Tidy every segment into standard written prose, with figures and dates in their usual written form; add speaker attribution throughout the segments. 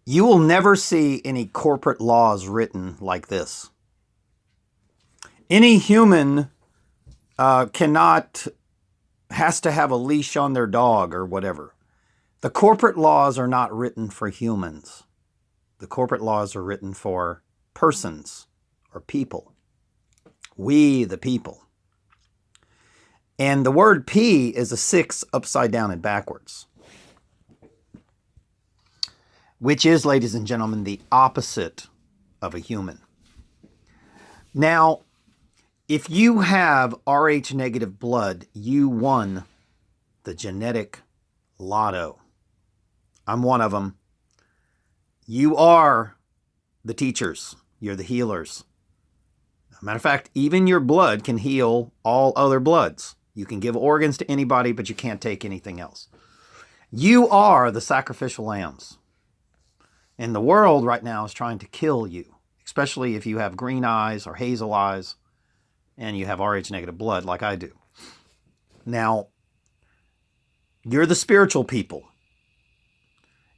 Speaker 1: You will never see any corporate laws written like this. Any human has to have a leash on their dog or whatever. The corporate laws are not written for humans. The corporate laws are written for persons or people. We, the people. And the word P is a 6 upside down and backwards, which is, ladies and gentlemen, the opposite of a human. Now, if you have Rh negative blood, you won the genetic lotto. I'm one of them. You are the teachers. You're the healers. Matter of fact, even your blood can heal all other bloods. You can give organs to anybody, but you can't take anything else. You are the sacrificial lambs. And the world right now is trying to kill you, especially if you have green eyes or hazel eyes and you have Rh negative blood like I do. Now, you're the spiritual people.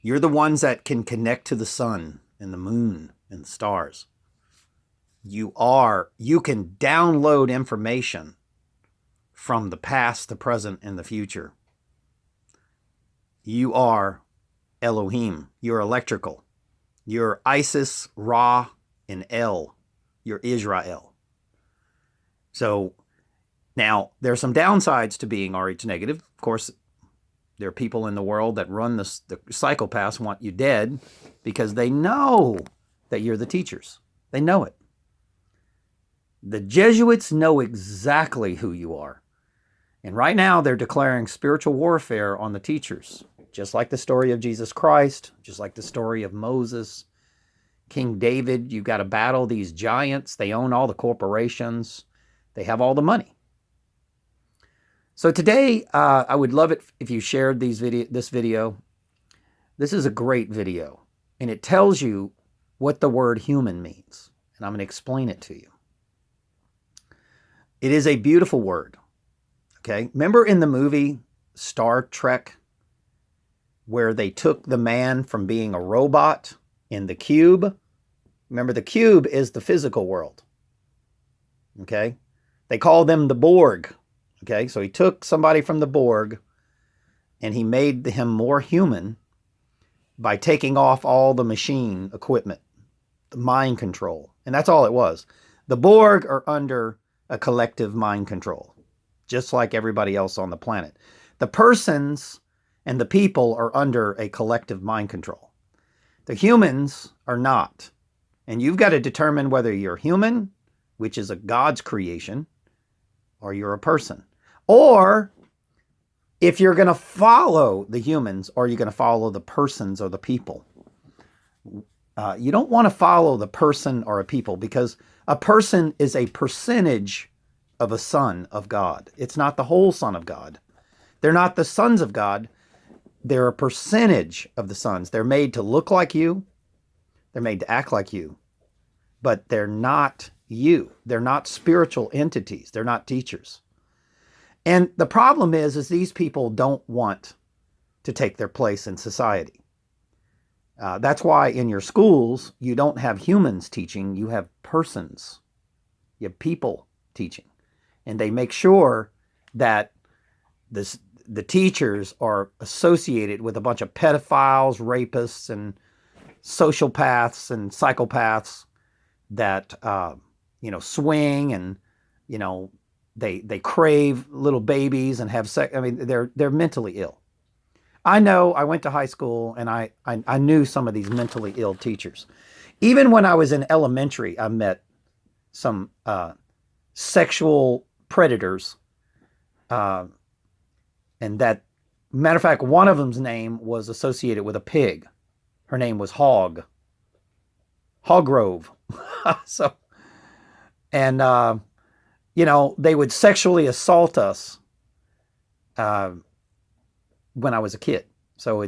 Speaker 1: You're the ones that can connect to the sun and the moon and the stars. You can download information from the past, the present, and the future. You are Elohim. You're electrical. You're Isis, Ra, and El. You're Israel. So now there are some downsides to being Rh negative. Of course, there are people in the world that run the psychopaths want you dead because they know that you're the teachers. They know it. The Jesuits know exactly who you are. And right now they're declaring spiritual warfare on the teachers, just like the story of Jesus Christ, just like the story of Moses, King David. You've got to battle these giants. They own all the corporations. They have all the money. So today, I would love it if you shared this video. This is a great video, and it tells you what the word human means. And I'm going to explain it to you. It is a beautiful word. Okay, remember in the movie Star Trek where they took the man from being a robot in the cube? Remember, the cube is the physical world. Okay, they call them the Borg. Okay, so he took somebody from the Borg and he made him more human by taking off all the machine equipment, the mind control. And that's all it was. The Borg are under a collective mind control, just like everybody else on the planet. The persons and the people are under a collective mind control. The humans are not. And you've got to determine whether you're human, which is a God's creation, or you're a person. Or if you're going to follow the humans, or you're going to follow the persons or the people. You don't want to follow the person or a people, because a person is a percentage of a son of God. It's not the whole son of God. They're not the sons of God. They're a percentage of the sons. They're made to look like you. They're made to act like you. But they're not you. They're not spiritual entities. They're not teachers. And the problem is these people don't want to take their place in society. That's why in your schools, you don't have humans teaching. You have persons. You have people teaching. And they make sure that the teachers are associated with a bunch of pedophiles, rapists, and sociopaths and psychopaths that, swing and, they crave little babies and have sex. I mean, they're mentally ill. I know. I went to high school and I knew some of these mentally ill teachers. Even when I was in elementary, I met some sexual predators. And that, matter of fact, one of them's name was associated with a pig. Her name was Hogrove. So, and, they would sexually assault us when I was a kid. So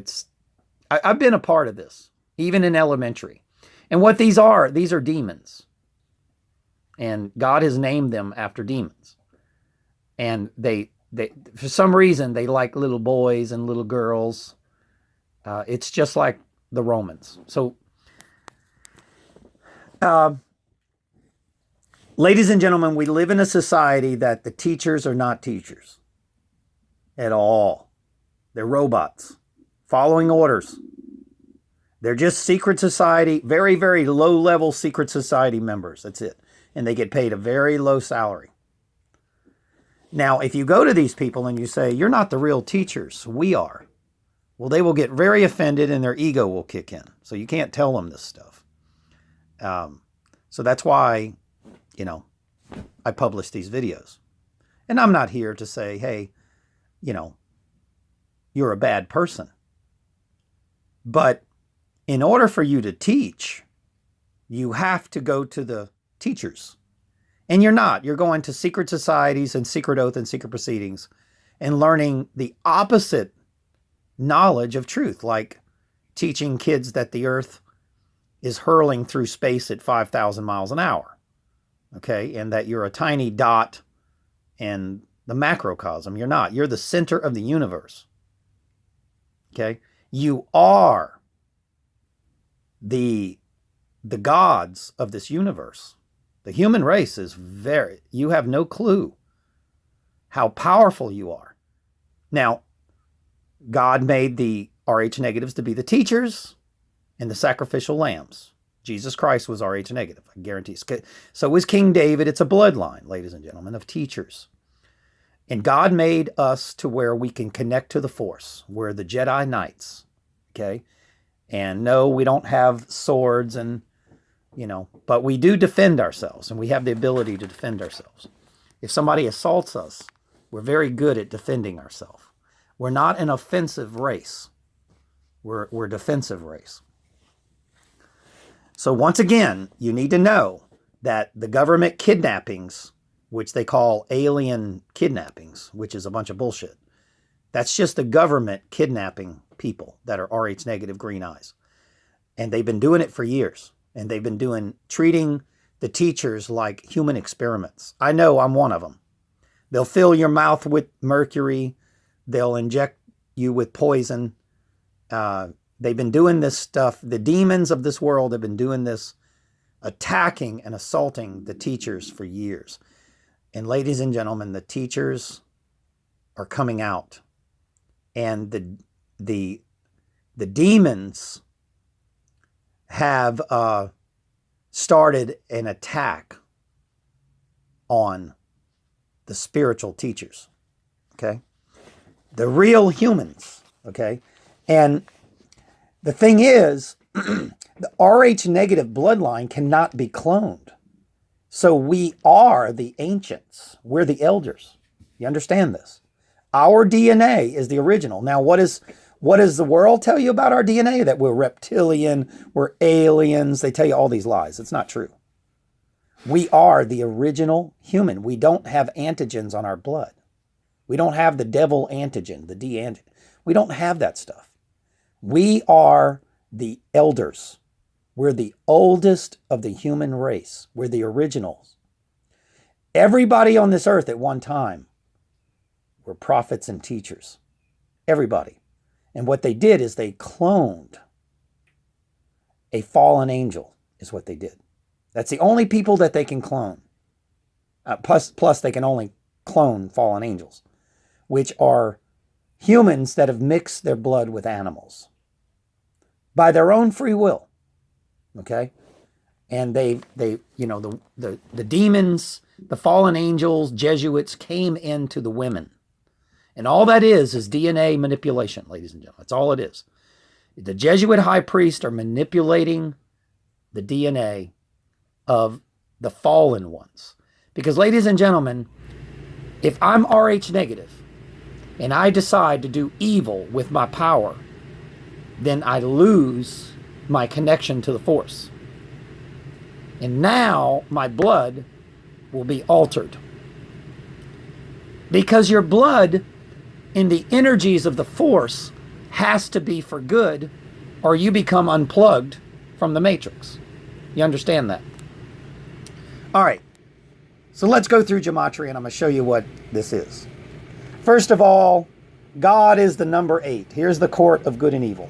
Speaker 1: I've been a part of this, even in elementary. And what these are demons. And God has named them after demons. And they for some reason, they like little boys and little girls. It's just like the Romans. So, ladies and gentlemen, we live in a society that the teachers are not teachers at all. They're robots following orders. They're just secret society, very, very low-level secret society members. That's it. And they get paid a very low salary. Now, if you go to these people and you say, you're not the real teachers, we are. Well, they will get very offended and their ego will kick in. So you can't tell them this stuff. So that's why, I publish these videos. And I'm not here to say, hey, you're a bad person. But in order for you to teach, you have to go to the teachers. And you're not. You're going to secret societies and secret oath and secret proceedings and learning the opposite knowledge of truth, like teaching kids that the earth is hurling through space at 5,000 miles an hour. Okay? And that you're a tiny dot in the macrocosm. You're not. You're the center of the universe. Okay? You are the gods of this universe. The human race is you have no clue how powerful you are. Now, God made the Rh negatives to be the teachers and the sacrificial lambs. Jesus Christ was Rh negative, I guarantee. So was King David. It's a bloodline, ladies and gentlemen, of teachers. And God made us to where we can connect to the Force. We're the Jedi Knights, okay? And no, we don't have swords and, but we do defend ourselves, and we have the ability to defend ourselves. If somebody assaults us, we're very good at defending ourselves. We're not an offensive race. We're a defensive race. So once again, you need to know that the government kidnappings, which they call alien kidnappings, which is a bunch of bullshit, that's just the government kidnapping people that are Rh negative green eyes. And they've been doing it for years. And they've been treating the teachers like human experiments. I know I'm one of them. They'll fill your mouth with mercury. They'll inject you with poison. They've been doing this stuff. The demons of this world have been doing this, attacking and assaulting the teachers for years. And ladies and gentlemen, the teachers are coming out. And the demons have started an attack on the spiritual teachers, okay? The real humans, okay? And the thing is, the Rh negative bloodline cannot be cloned. So we are the ancients. We're the elders. You understand this? Our DNA is the original. Now, what does the world tell you about our DNA? That we're reptilian, we're aliens. They tell you all these lies. It's not true. We are the original human. We don't have antigens on our blood. We don't have the devil antigen, the D antigen. We don't have that stuff. We are the elders. We're the oldest of the human race. We're the originals. Everybody on this earth at one time were prophets and teachers. Everybody. And what they did is they cloned a fallen angel, is what they did. That's the only people that they can clone. Plus, they can only clone fallen angels, which are humans that have mixed their blood with animals by their own free will. Okay? And the demons, the fallen angels, Jesuits came into the women. And all that is DNA manipulation, ladies and gentlemen. That's all it is. The Jesuit high priests are manipulating the DNA of the fallen ones. Because, ladies and gentlemen, if I'm Rh negative and I decide to do evil with my power, then I lose my connection to the Force. And now my blood will be altered. Because your blood in the energies of the Force has to be for good, or you become unplugged from the Matrix. You understand that? All right. So let's go through Gematria, and I'm going to show you what this is. First of all, God is the number 8. Here's the court of good and evil.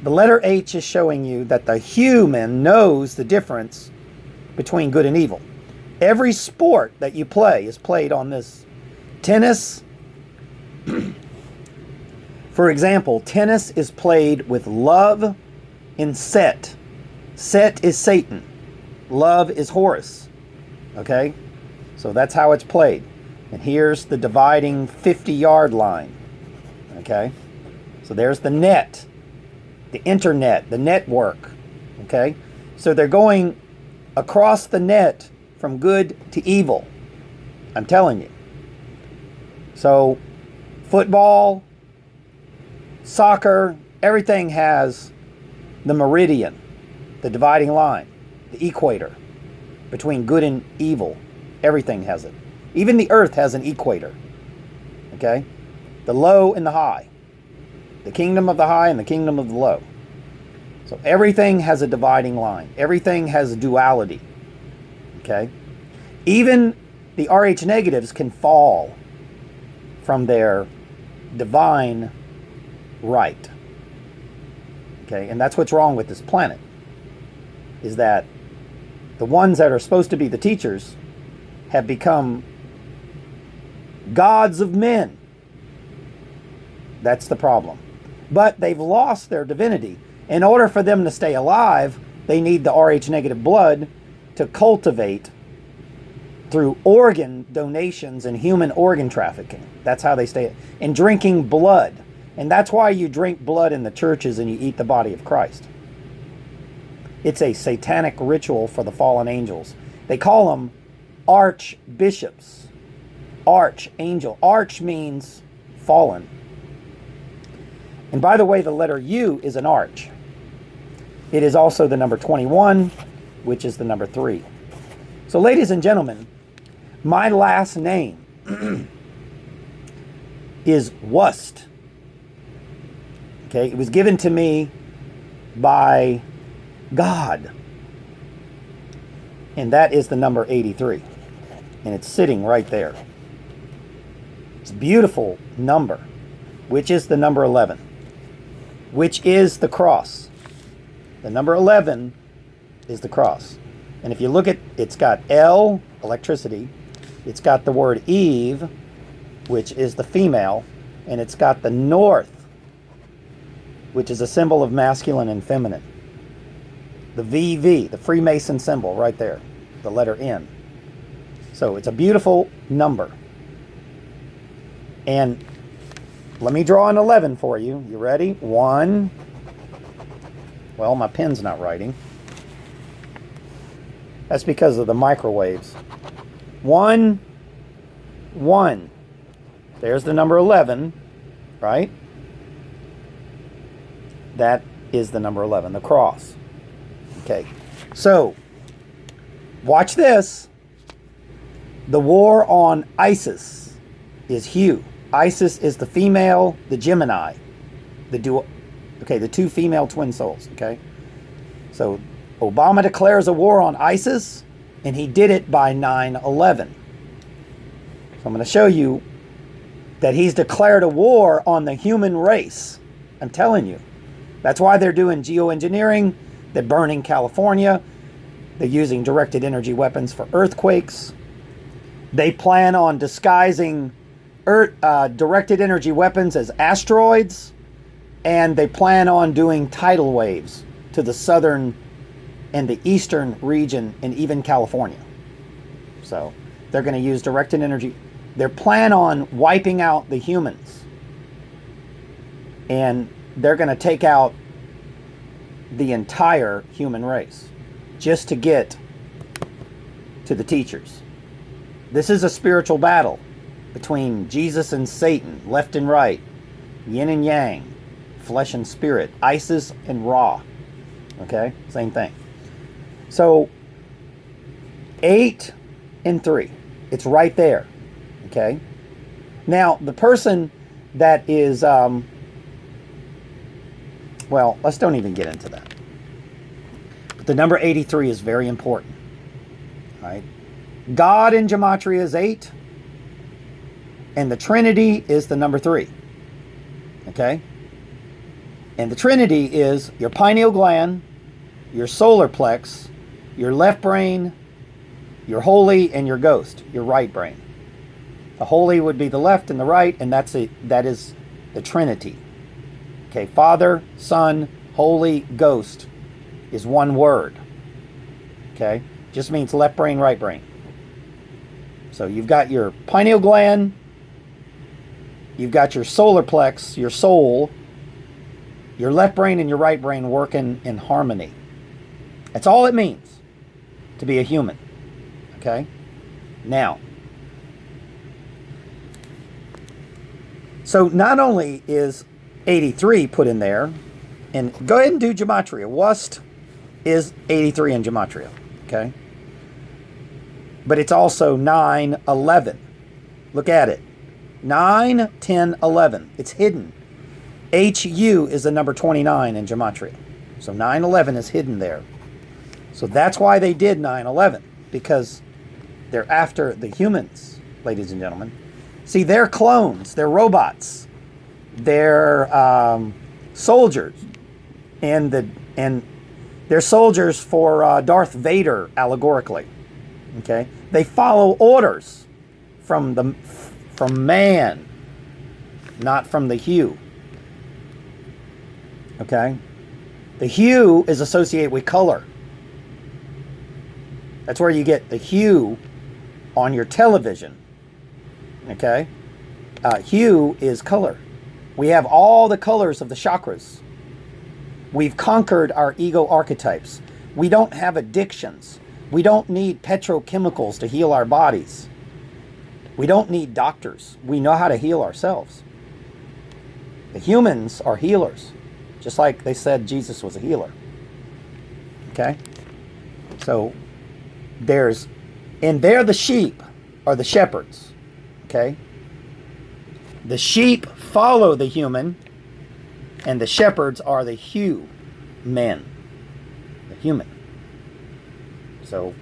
Speaker 1: The letter H is showing you that the human knows the difference between good and evil. Every sport that you play is played on this. Tennis, for example, tennis is played with love in Set. Set is Satan. Love is Horus. Okay? So that's how it's played. And here's the dividing 50-yard line. Okay? So there's the net, the internet, the network. Okay? So they're going across the net from good to evil. I'm telling you. So football, soccer, everything has the meridian, the dividing line, the equator between good and evil. Everything has it. Even the earth has an equator. Okay? The low and the high. The kingdom of the high and the kingdom of the low. So everything has a dividing line. Everything has a duality. Okay? Even the Rh negatives can fall from their divine right. Okay? And that's what's wrong with this planet. Is that the ones that are supposed to be the teachers have become gods of men. That's the problem. But they've lost their divinity. In order for them to stay alive, they need the Rh negative blood to cultivate through organ donations and human organ trafficking. That's how they stay. And drinking blood. And that's why you drink blood in the churches and you eat the body of Christ. It's a satanic ritual for the fallen angels. They call them archbishops. Archangel. Arch means fallen. And by the way, the letter U is an arch. It is also the number 21, which is the number 3. So ladies and gentlemen, my last name is Wust. Okay, it was given to me by God. And that is the number 83. And it's sitting right there. It's a beautiful number, which is the number 11, which is the cross. The number 11 is the cross. And if you look at, it's got L, electricity. It's got the word Eve, which is the female. And it's got the north, which is a symbol of masculine and feminine. The VV, the Freemason symbol right there, the letter N. So it's a beautiful number. And let me draw an 11 for you. You ready? 1. Well, my pen's not writing. That's because of the microwaves. 1, 1. There's the number 11, right? That is the number 11, the cross. Okay, so watch this. The war on Isis is Hu. Isis is the female, the Gemini, the two female twin souls. Okay, so Obama declares a war on ISIS, and he did it by 9/11. So I'm going to show you that he's declared a war on the human race. I'm telling you, that's why they're doing geoengineering. They're burning California. They're using directed energy weapons for earthquakes. They plan on disguising directed energy weapons as asteroids. And they plan on doing tidal waves to the southern and the eastern region and even California. So they're going to use directed energy. They plan on wiping out the humans. And they're going to take out the entire human race just to get to the teachers. This is a spiritual battle between Jesus and Satan, left and right, yin and yang, flesh and spirit, Isis and Ra. Okay, same thing. So 8 and 3, it's right there. Okay, now the person that is well, let's don't even get into that. But the number 83 is very important. All right, God in Gematria is 8, and the Trinity is the number 3. Okay, And the Trinity is your pineal gland, your solar plex, your left brain, your holy, and your ghost, your right brain. The holy would be the left and the right, and that is the Trinity. Okay, Father, Son, Holy Ghost is one word. Okay, just means left brain, right brain. So you've got your pineal gland, you've got your solar plex, your soul, your left brain and your right brain working in harmony. That's all it means to be a human. Okay? Now, so not only is 83 put in there, and go ahead and do Gematria. Wust is 83 in Gematria. Okay? But it's also 9, 11. Look at it. 9, 10, 11. It's hidden. HU is the number 29 in Gematria. So 9, 11 is hidden there. So that's why they did 9, 11. Because they're after the humans, ladies and gentlemen. See, they're clones. They're robots. They're soldiers. And they're soldiers for Darth Vader, allegorically. Okay? They follow orders from man, not from the hue. Okay? The hue is associated with color. That's where you get the hue on your television. Okay? Hue is color. We have all the colors of the chakras. We've conquered our ego archetypes. We don't have addictions. We don't need petrochemicals to heal our bodies. We don't need doctors. We know how to heal ourselves. The humans are healers. Just like they said Jesus was a healer. Okay? So, they're the sheep, or the shepherds. Okay? The sheep follow the human, and the shepherds are the men. The human. So,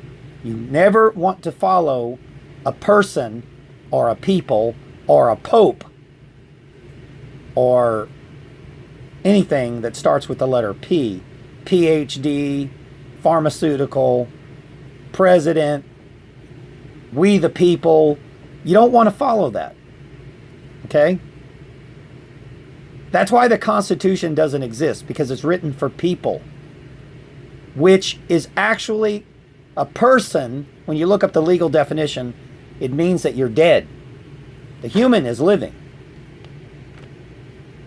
Speaker 1: you never want to follow a person, or a people, or a pope, or anything that starts with the letter P. PhD, pharmaceutical, president, we the people. You don't want to follow that. Okay? That's why the Constitution doesn't exist, because it's written for people, which is actually a person. When you look up the legal definition, it means that you're dead. The human is living.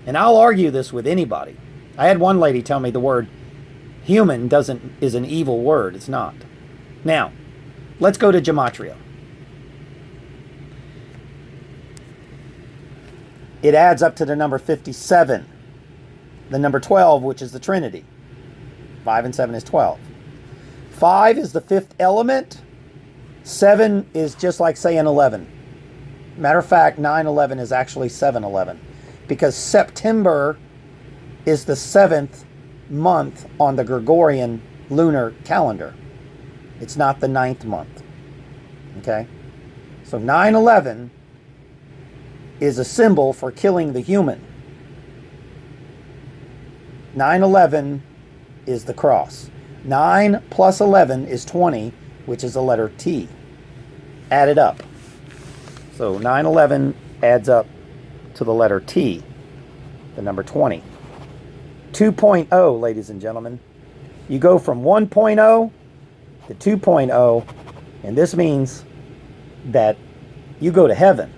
Speaker 1: And I'll argue this with anybody. I had one lady tell me the word human is an evil word. It's not. Now, let's go to Gematria. It adds up to the number 57. The number 12, which is the Trinity. 5 and 7 is 12. 5 is the fifth element. 7 is just like saying 11. Matter of fact, 9/11 is actually 7/11. Because September is the 7th month on the Gregorian lunar calendar. It's not the 9th month. Okay? So 9/11 is a symbol for killing the human. 9/11 is the cross. 9 plus 11 is 20, which is the letter T. Add it up. So 9/11 adds up to the letter T, the number 20. 2.0, ladies and gentlemen. You go from 1.0 to 2.0, and this means that you go to heaven.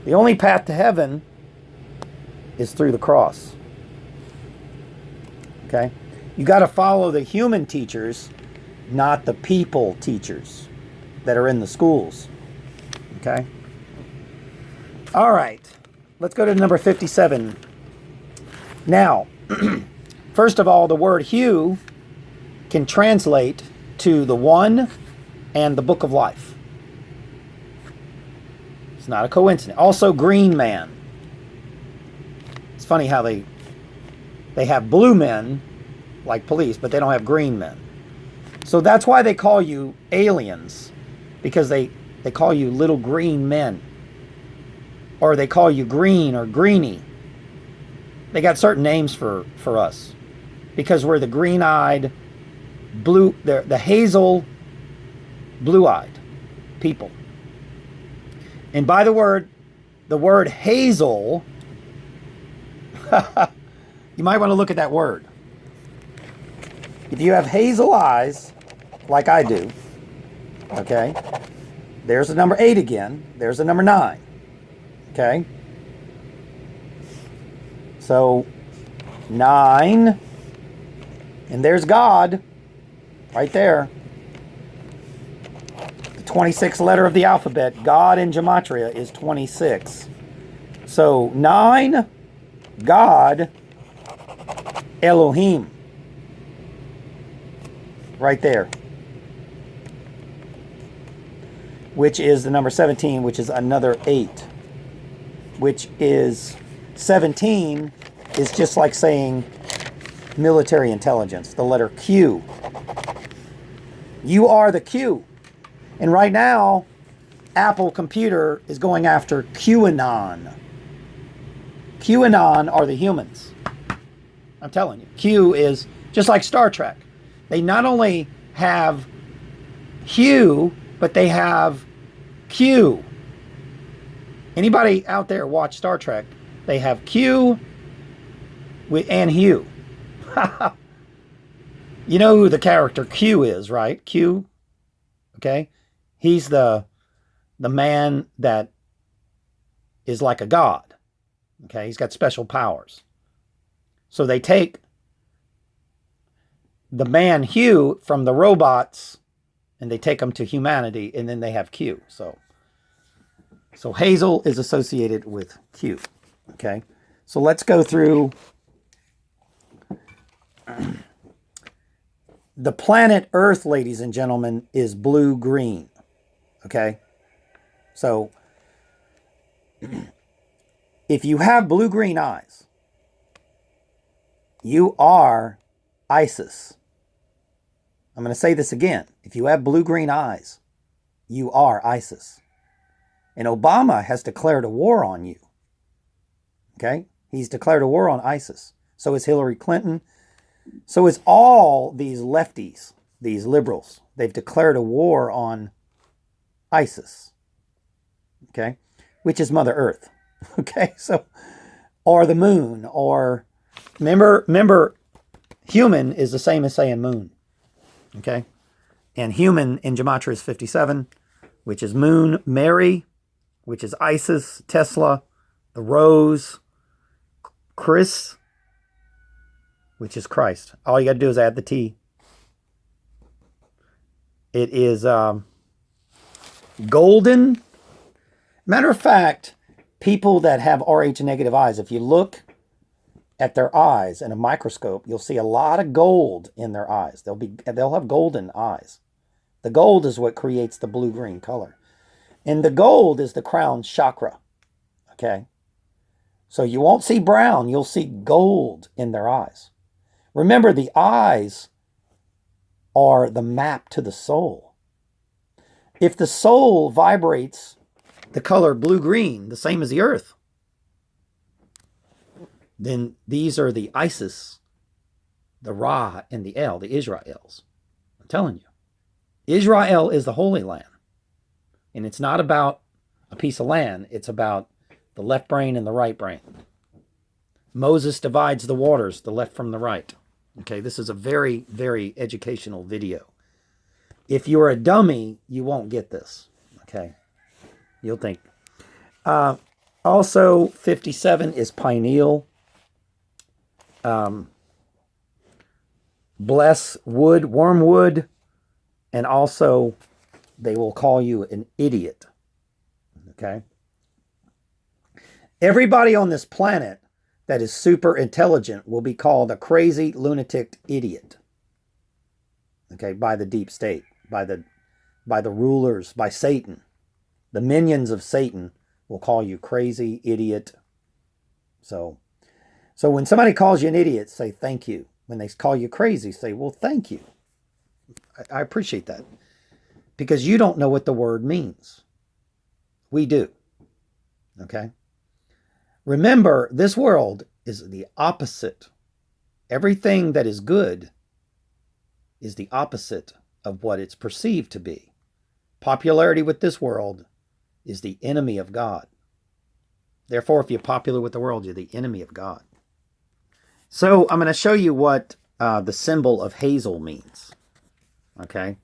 Speaker 1: The only path to heaven is through the cross. Okay? You got to follow the human teachers, not the people teachers that are in the schools. Okay? All right. Let's go to number 57. Now, first of all, the word hue can translate to the one and the book of life. It's not a coincidence. Also, green man. It's funny how they have blue men, like police, but they don't have green men. So that's why they call you aliens, because they call you little green men. Or they call you green or greenie. They got certain names for us because we're the green-eyed, blue, the hazel, blue-eyed people. And by the word hazel, you might want to look at that word. If you have hazel eyes, like I do, okay, there's the number 8 again. There's the number 9, okay? So 9, and there's God right there. The 26th letter of the alphabet. God in Gematria is 26. So 9, God, Elohim. Right there. Which is the number 17, which is another 8. Which is 17 is just like saying military intelligence, the letter Q. You are the Q. And right now, Apple Computer is going after QAnon. QAnon are the humans. I'm telling you. Q is just like Star Trek. They not only have Hugh, but they have Q. Anybody out there watch Star Trek? They have Q and Hugh. You know who the character Q is, right? Q. Okay? He's the man that is like a god. Okay? He's got special powers. So they take the man Hugh from the robots and they take him to humanity, and then they have Q. So Hazel is associated with Q. Okay? So let's go through the planet Earth, ladies and gentlemen, is blue-green. Okay? So if you have blue-green eyes, you are ISIS. I'm going to say this again. If you have blue-green eyes, you are ISIS. And Obama has declared a war on you. Okay? He's declared a war on ISIS. So is Hillary Clinton. So is all these lefties, these liberals. They've declared a war on ISIS. Okay? Which is Mother Earth. Okay? So, or the moon, or remember, human is the same as saying moon. Okay? And human in Gematria is 57, which is moon, Mary, which is Isis, Tesla, the rose, Chris, which is Christ. All you got to do is add the T. It is golden. Matter of fact, people that have Rh negative eyes, if you look at their eyes in a microscope, you'll see a lot of gold in their eyes. They'll have golden eyes. The gold is what creates the blue-green color. And the gold is the crown chakra. Okay? So you won't see brown, you'll see gold in their eyes. Remember, the eyes are the map to the soul. If the soul vibrates the color blue-green, the same as the earth, then these are the Isis, the Ra, and the El, the Israels. I'm telling you. Israel is the Holy Land. And it's not about a piece of land. It's about the left brain and the right brain. Moses divides the waters, the left from the right. Okay, this is a very, very educational video. If you're a dummy, you won't get this. Okay, you'll think. Also, 57 is pineal. Bless wood, wormwood, and also they will call you an idiot. Okay? Everybody on this planet that is super intelligent will be called a crazy, lunatic idiot. Okay? By the deep state, by the rulers, by Satan. The minions of Satan will call you crazy, idiot. So when somebody calls you an idiot, say thank you. When they call you crazy, say, well, thank you. I appreciate that. Because you don't know what the word means. We do. Okay? Remember, this world is the opposite. Everything that is good is the opposite of what it's perceived to be. Popularity with this world is the enemy of God. Therefore, if you're popular with the world, you're the enemy of God. So I'm going to show you what the symbol of hazel means. Okay?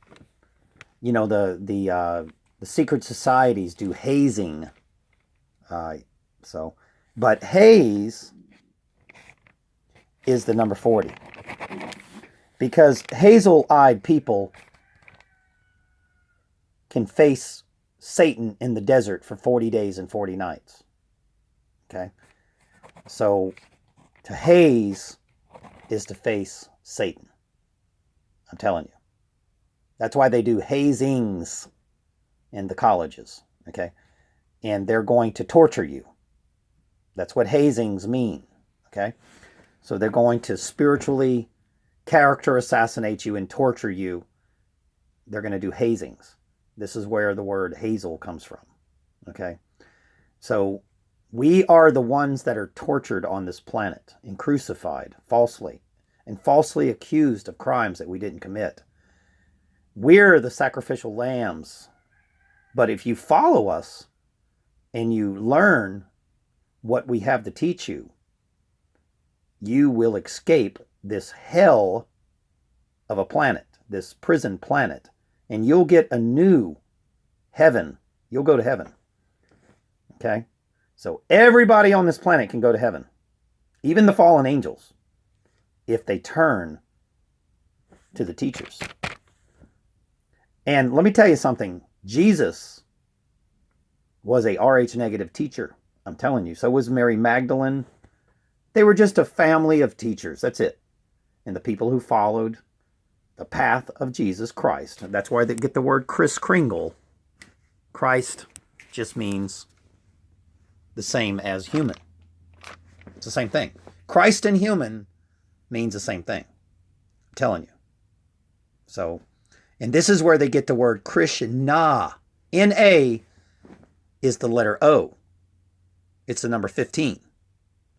Speaker 1: You know, the secret societies do hazing. But haze is the number 40. Because hazel-eyed people can face Satan in the desert for 40 days and 40 nights. Okay? So to haze is to face Satan. I'm telling you. That's why they do hazings in the colleges. Okay? And they're going to torture you. That's what hazings mean. Okay? So they're going to spiritually character assassinate you and torture you. They're going to do hazings. This is where the word hazel comes from. Okay? So we are the ones that are tortured on this planet and crucified falsely and falsely accused of crimes that we didn't commit. We're the sacrificial lambs. But if you follow us and you learn what we have to teach you, you will escape this hell of a planet, this prison planet, and you'll get a new heaven. You'll go to heaven. Okay? So everybody on this planet can go to heaven, even the fallen angels, if they turn to the teachers. And let me tell you something. Jesus was a Rh negative teacher. I'm telling you. So was Mary Magdalene. They were just a family of teachers. That's it. And the people who followed the path of Jesus Christ. That's why they get the word Kris Kringle. Christ just means the same as human. It's the same thing. Christ and human means the same thing. I'm telling you. So, and this is where they get the word Krishna. N-A is the letter O. It's the number 15.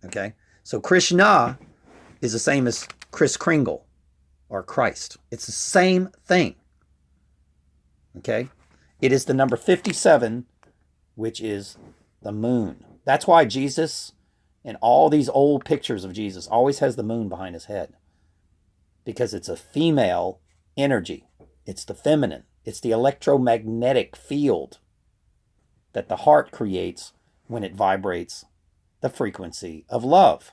Speaker 1: Okay? So Krishna is the same as Kris Kringle or Christ. It's the same thing. Okay? It is the number 57, which is the moon. That's why Jesus, in all these old pictures of Jesus, always has the moon behind his head. Because it's a female energy. It's the feminine. It's the electromagnetic field that the heart creates when it vibrates the frequency of love.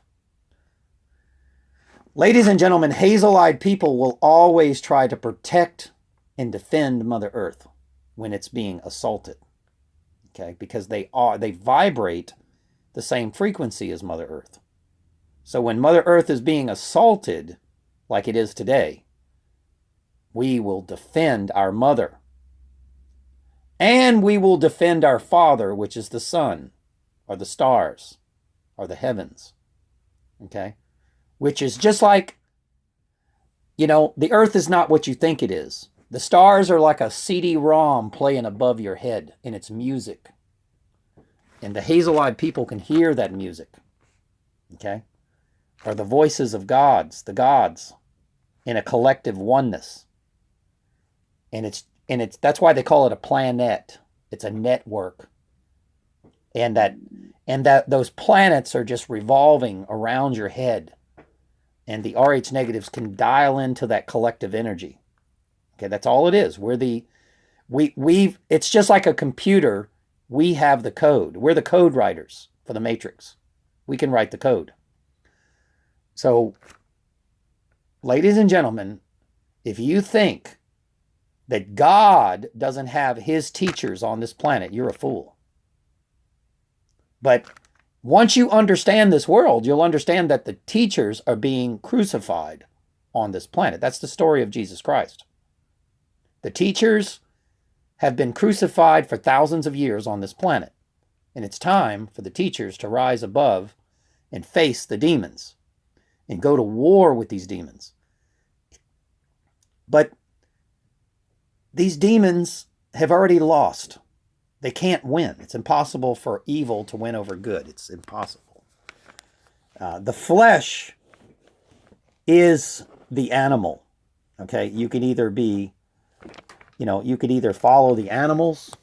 Speaker 1: Ladies and gentlemen, hazel-eyed people will always try to protect and defend Mother Earth when it's being assaulted. Okay? Because they vibrate the same frequency as Mother Earth. So when Mother Earth is being assaulted, like it is today, we will defend our mother. And we will defend our father, which is the sun, or the stars, or the heavens. Okay? Which is just like, you know, the earth is not what you think it is. The stars are like a CD-ROM playing above your head, and it's music. And the hazel-eyed people can hear that music. Okay? Or the voices of gods, the gods, in a collective oneness. And it's that's why they call it a planet. It's a network. And that those planets are just revolving around your head. And the Rh negatives can dial into that collective energy. Okay, that's all it is. It's just like a computer. We have the code. We're the code writers for the matrix. We can write the code. So, ladies and gentlemen, if you think that God doesn't have his teachers on this planet, you're a fool. But once you understand this world, you'll understand that the teachers are being crucified on this planet. That's the story of Jesus Christ. The teachers have been crucified for thousands of years on this planet. And it's time for the teachers to rise above and face the demons and go to war with these demons. But these demons have already lost. They can't win. It's impossible for evil to win over good. It's impossible. The flesh is the animal. Okay, you can either be, you could either follow the animals,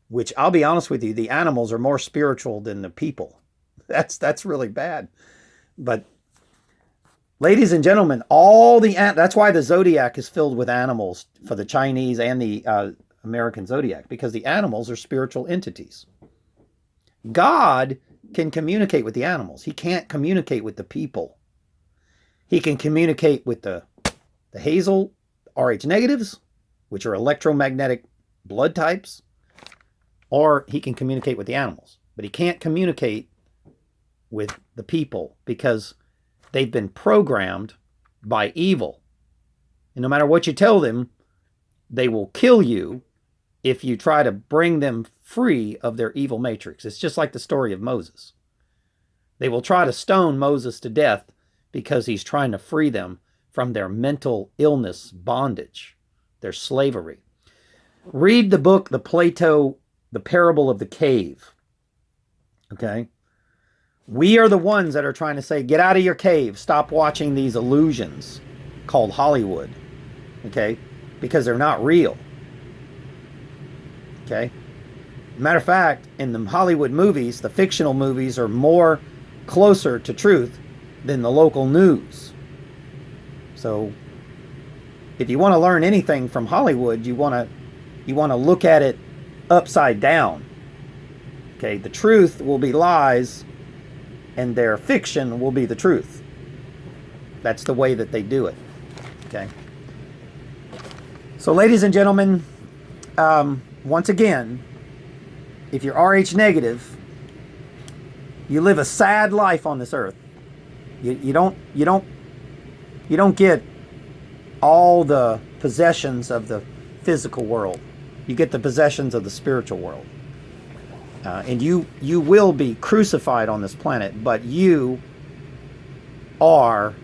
Speaker 1: which I'll be honest with you, the animals are more spiritual than the people. That's really bad. But ladies and gentlemen, that's why the zodiac is filled with animals for the Chinese and the American zodiac, because the animals are spiritual entities. God can communicate with the animals. He can't communicate with the people. He can communicate with the hazel Rh negatives, which are electromagnetic blood types, or he can communicate with the animals. But he can't communicate with the people because they've been programmed by evil. And no matter what you tell them, they will kill you if you try to bring them free of their evil matrix. It's just like the story of Moses. They will try to stone Moses to death because he's trying to free them from their mental illness bondage, their slavery. Read the book, The Parable of the Cave. Okay? We are the ones that are trying to say, get out of your cave. Stop watching these illusions called Hollywood. Okay? Because they're not real. Okay? Matter of fact, in the Hollywood movies, the fictional movies are more closer to truth than the local news. So, if you want to learn anything from Hollywood, you want to look at it upside down. Okay? The truth will be lies, and their fiction will be the truth. That's the way that they do it. Okay? So, ladies and gentlemen, once again, if you're Rh negative, you live a sad life on this earth. You don't get all the possessions of the physical world. You get the possessions of the spiritual world. And you will be crucified on this planet, but you are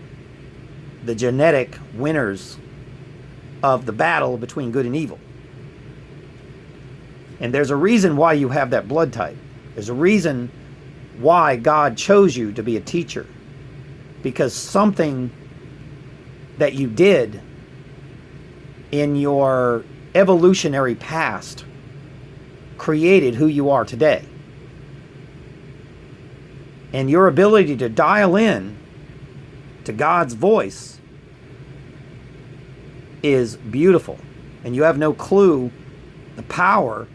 Speaker 1: the genetic winners of the battle between good and evil. And there's a reason why you have that blood type. There's a reason why God chose you to be a teacher. Because something that you did in your evolutionary past created who you are today. And your ability to dial in to God's voice is beautiful. And you have no clue the power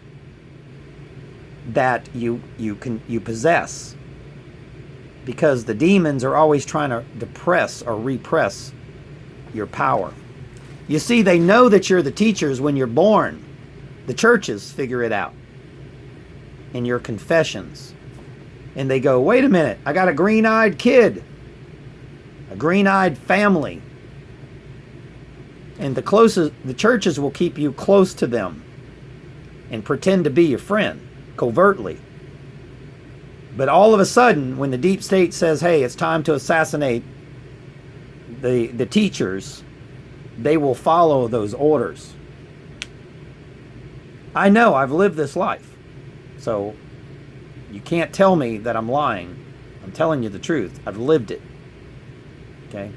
Speaker 1: that you possess, because the demons are always trying to depress or repress your power. You see, they know that you're the teachers when you're born. The churches figure it out in your confessions, and they go, wait a minute, I got a green-eyed kid, a green-eyed family, and the churches will keep you close to them and pretend to be your friend covertly. But all of a sudden, when the deep state says, hey, it's time to assassinate the teachers, they will follow those orders. I know, I've lived this life. So you can't tell me that I'm lying. I'm telling you the truth. I've lived it. Okay?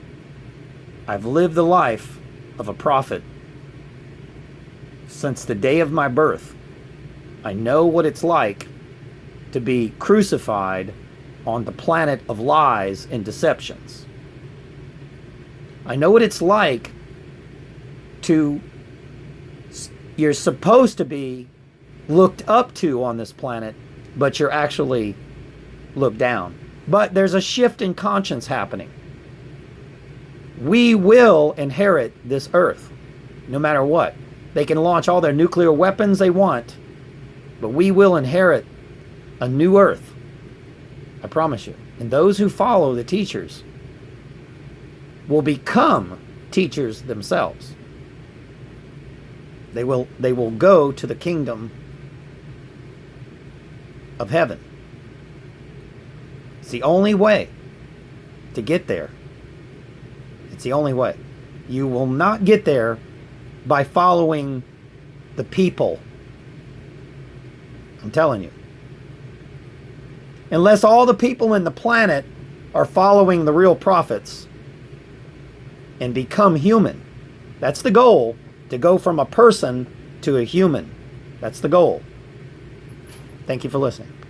Speaker 1: I've lived the life of a prophet since the day of my birth. I know what it's like to be crucified on the planet of lies and deceptions. I know what it's like you're supposed to be looked up to on this planet, but you're actually looked down. But there's a shift in conscience happening. We will inherit this earth, no matter what. They can launch all their nuclear weapons they want, but we will inherit a new earth. I promise you. And those who follow the teachers will become teachers themselves. They will go to the kingdom of heaven. It's the only way to get there. It's the only way. You will not get there by following the people. I'm telling you. Unless all the people in the planet are following the real prophets and become human. That's the goal, to go from a person to a human. That's the goal. Thank you for listening.